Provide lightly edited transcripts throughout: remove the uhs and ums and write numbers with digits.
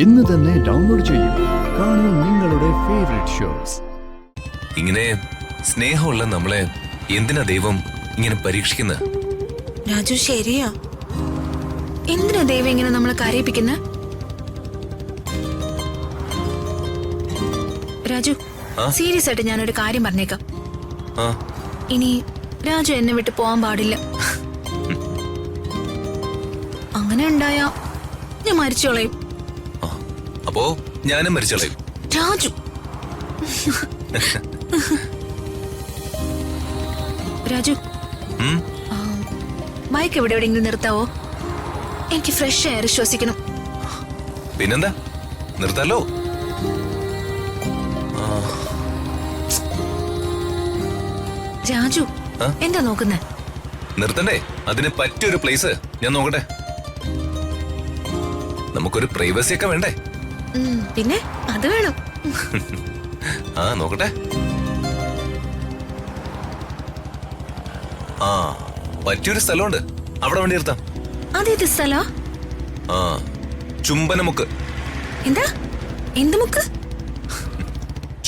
ഇന്ന് തന്നെ ഡൗൺലോഡ് ചെയ്യൂ. കാണൂ നിങ്ങളുടെ ഫേവറേറ്റ് ഷോസ്. ഇങ്ങനെ സ്നേഹമുള്ള നമ്മളെ എന്തിനാ ദൈവം ഇങ്ങനെ പരീക്ഷിക്കുന്നത്? രാജു ശരിയാ. എന്തിനാ ദൈവം ഇങ്ങനെ നമ്മളെ കരയിപ്പിക്കുന്ന? രാജു സീരിയസ് ആയിട്ട് ഞാനൊരു കാര്യം പറഞ്ഞേക്കാം. ഇനി രാജു എന്നെ വിട്ട് പോവാൻ പാടില്ല. അങ്ങനെ ഉണ്ടായാ ഞാൻ മരിച്ചോളയും. അപ്പോ ഞാനും മരിച്ചോളയും. രാജു രാജു ബൈക്ക് എവിടെയെങ്കിലും നിർത്താവോ? എനിക്ക് ഫ്രഷ് എയർ ശ്വസിക്കണം. പിന്നെന്താ, നിർത്താലോ. രാജു എന്താ നോക്കുന്നേ? നിർത്തണ്ടേ? അതിന് പറ്റിയൊരു പ്ലേസ് ഞാൻ നോക്കട്ടെ. നമുക്കൊരു പ്രൈവസി ഒക്കെ വേണ്ടേ? പിന്നെ അത് വേണം. നോക്കട്ടെ. പറ്റിയൊരു സ്ഥലമുണ്ട്, അവിടെ വണ്ടി നിർത്താം. അതേത് സ്ഥലോ? ചുംബനമുക്ക്. എന്താ? എന്ത് മുക്ക്?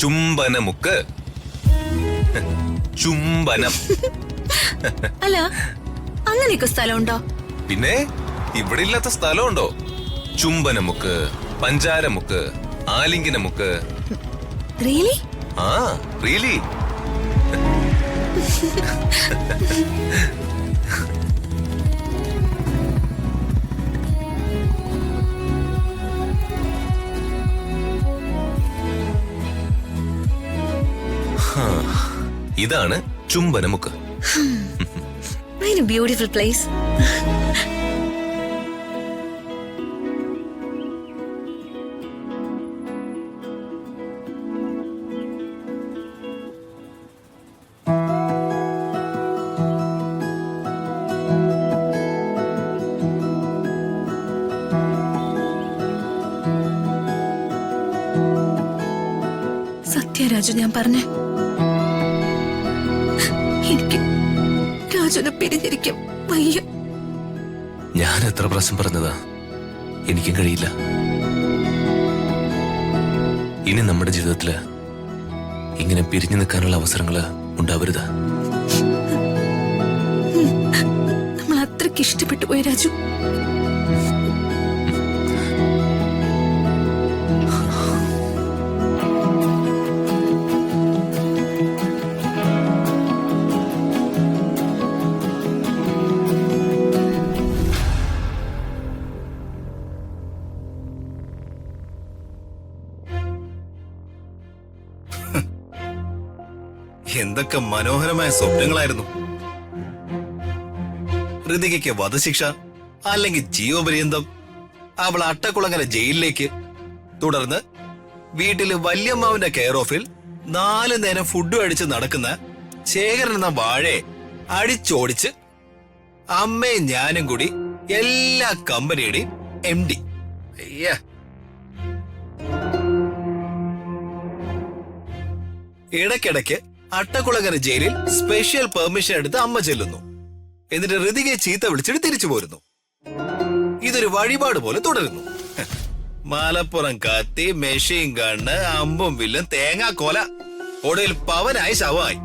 ചുംബനമുക്ക്. ചുംബനം. അല്ല, അങ്ങനെയൊക്കെ സ്ഥലമുണ്ടോ? പിന്നെ ഇവിടെ ഇല്ലാത്ത സ്ഥലമുണ്ടോ? ചുംബനമുക്ക്, പഞ്ചാരമുക്ക്, ആലിംഗനമുക്ക്. റിയലി? റിയലി. ഇതാണ് Chumbanamukku. Very beautiful place. Satyaraju ഞാൻ പറഞ്ഞേ, എനിക്ക് രാജുനെ പിരിഞ്ഞിരിക്കും വയ്യ. ഞാൻ എത്ര പ്രാവശ്യം പറഞ്ഞതാ, എനിക്കും കഴിയില്ല. ഇനി നമ്മുടെ ജീവിതത്തില് ഇങ്ങനെ പിരിഞ്ഞു നിൽക്കാനുള്ള അവസരങ്ങള് ഉണ്ടാവരുത്. നമ്മൾ അത്രയ്ക്ക് ഇഷ്ടപ്പെട്ടു പോയി രാജു. എന്തൊക്കെ മനോഹരമായ സ്വപ്നങ്ങളായിരുന്നു. ഋതികയ്ക്ക് വധശിക്ഷ, അല്ലെങ്കിൽ ജീവപര്യന്തം, അവൾ അട്ടക്കുളങ്ങര ജയിലിലേക്ക്, തുടർന്ന് വീട്ടില് വല്യമ്മാവിന്റെ കെയർ ഓഫിൽ 4 നേരം ഫുഡ് അടിച്ച് നടക്കുന്ന ശേഖരൻ എന്ന വാഴയെ അടിച്ചോടിച്ച് അമ്മയും ഞാനും കൂടി എല്ലാ കമ്പനിയുടെയും MD. ഇടയ്ക്കിടയ്ക്ക് അട്ടക്കുളങ്ങര ജയിലിൽ സ്പെഷ്യൽ പെർമിഷൻ എടുത്ത് അമ്മ ചെല്ലുന്നു. എന്നിട്ട് ഋതികയെ ചീത്ത വിളിച്ചിട്ട് തിരിച്ചു പോരുന്നു. ഇതൊരു വഴിപാട് പോലെ തുടരുന്നു. മലപ്പുറം കത്തി, മെഷീൻ ഗണ്ണ്, അമ്പും വില്ലും, തേങ്ങാക്കോല, ഒടുവിൽ പവനായി ശവമായി.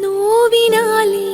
നോവിനാലേ